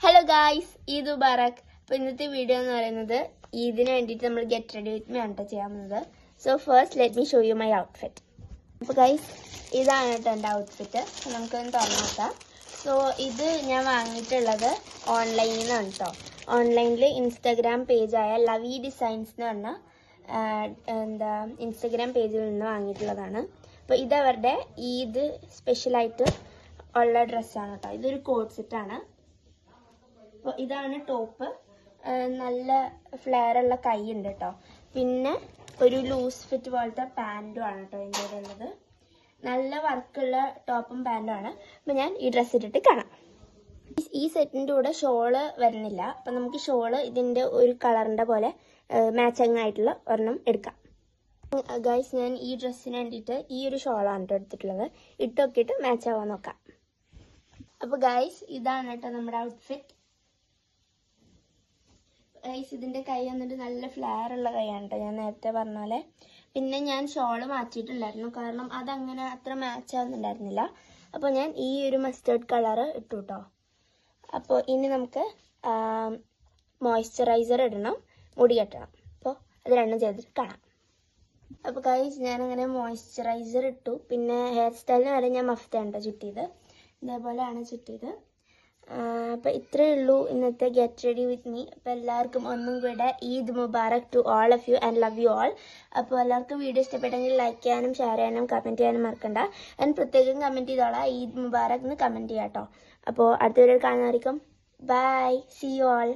Hello guys, Eid Mubarak. അപ്പോൾ ഇന്നത്തെ video എന്ന് പറയുന്നത് ഈദിന് വേണ്ടിയിട്ട് നമ്മൾ ഗെറ്റ് റെഡി വിത്ത് മീ ആണ് ചെയ്യാവുന്നത്. So first let me show you my outfit. അപ്പോൾ ഗൈസ്, ഇതാണ് കേട്ടോ എൻ്റെ ഔട്ട്ഫിറ്റ്. നമുക്കൊന്ന് തുറന്നു നോക്കാം. സോ ഇത് ഞാൻ വാങ്ങിയിട്ടുള്ളത് ഓൺലൈനിൽ നിന്നാണ് കേട്ടോ. ഓൺലൈനിൽ ഇൻസ്റ്റാഗ്രാം പേജായ ലവി ഡിസൈൻസ് എന്ന് പറഞ്ഞ ഇൻസ്റ്റാഗ്രാം പേജിൽ നിന്ന് വാങ്ങിയിട്ടുള്ളതാണ്. അപ്പോൾ ഇതവരുടെ ഈദ് സ്പെഷ്യലായിട്ട് ഉള്ള ഡ്രസ്സാണ് കേട്ടോ. ഇതൊരു കോട്ട് സെറ്റാണ്. അപ്പോൾ ഇതാണ് ടോപ്പ്. നല്ല ഫ്ലെയർ ഉള്ള കൈ ഉണ്ട് കേട്ടോ. പിന്നെ ഒരു ലൂസ് ഫിറ്റ് പോലത്തെ പാൻറ്റും ആണ് കേട്ടോ എൻ്റെ ഉള്ളത്. നല്ല വർക്കുള്ള ടോപ്പും പാൻറ്റും ആണ്. അപ്പോൾ ഞാൻ ഈ ഡ്രസ്സ് ഇട്ടിട്ട് കാണാം. ഈ സെറ്റിൻ്റെ കൂടെ ഷോള് വരുന്നില്ല. അപ്പം നമുക്ക് ഷോള് ഇതിൻ്റെ ഒരു കളറിൻ്റെ പോലെ മാച്ചിങ് ആയിട്ടുള്ള ഒരെണ്ണം എടുക്കാം. ഗൈസ്, ഞാൻ ഈ ഡ്രസ്സിന് വേണ്ടിയിട്ട് ഈ ഒരു ഷോളാണ് കേട്ടോ എടുത്തിട്ടുള്ളത്. ഇട്ടൊക്കെയിട്ട് മാച്ച് ആവാൻ നോക്കാം. അപ്പോൾ ഗൈസ്, ഇതാണ് കേട്ടോ നമ്മുടെ ഔട്ട്ഫിറ്റ്. ഗൈസ്, ഇതിൻ്റെ കൈ വന്നിട്ട് നല്ല ഫ്ലെയർ ഉള്ള കൈയാണ് കേട്ടോ, ഞാൻ നേരത്തെ പറഞ്ഞ പോലെ. പിന്നെ ഞാൻ ഷോള് മാറ്റിയിട്ടുണ്ടായിരുന്നു, കാരണം അതങ്ങനെ അത്ര മാച്ച് ആവുന്നുണ്ടായിരുന്നില്ല. അപ്പോൾ ഞാൻ ഈ ഒരു മസ്റ്റേർഡ് കളറ് ഇട്ടു കേട്ടോ. അപ്പോൾ ഇനി നമുക്ക് മോയ്സ്ചറൈസർ ഇടണം, മുടി കെട്ടണം. അപ്പോൾ അത് രണ്ടും ചെയ്തിട്ട് കാണാം. അപ്പോൾ ഗൈസ്, ഞാനങ്ങനെ മോയ്സ്ചറൈസർ ഇട്ടു. പിന്നെ ഹെയർ സ്റ്റൈലിന് വരെ ഞാൻ മഫ്തയാണ് കേട്ടോ ചുറ്റിയത്. ഇതേപോലെയാണ് ചുറ്റിയത്. അപ്പോൾ ഇത്രയേ ഉള്ളൂ ഇന്നത്തെ ഗെറ്റ് റെഡി വിത്ത് മീ. അപ്പോൾ എല്ലാവർക്കും ഒന്നും കൂടെ Eid Mubarak to all of you and love you all. അപ്പോൾ എല്ലാവർക്കും വീഡിയോ ഇഷ്ടപ്പെട്ടെങ്കിൽ ലൈക്ക് ചെയ്യാനും ഷെയർ ചെയ്യാനും കമൻറ്റ് ചെയ്യാനും മറക്കണ്ട. ഞാൻ പ്രത്യേകം കമൻറ്റ് ചെയ്തോളാം, ഈദ് മുബാറക് എന്ന് കമൻറ്റ് ചെയ്യാം കേട്ടോ. അപ്പോൾ അടുത്ത വീഡിയോയിൽ കാണുന്നതായിരിക്കും. Bye, see you all.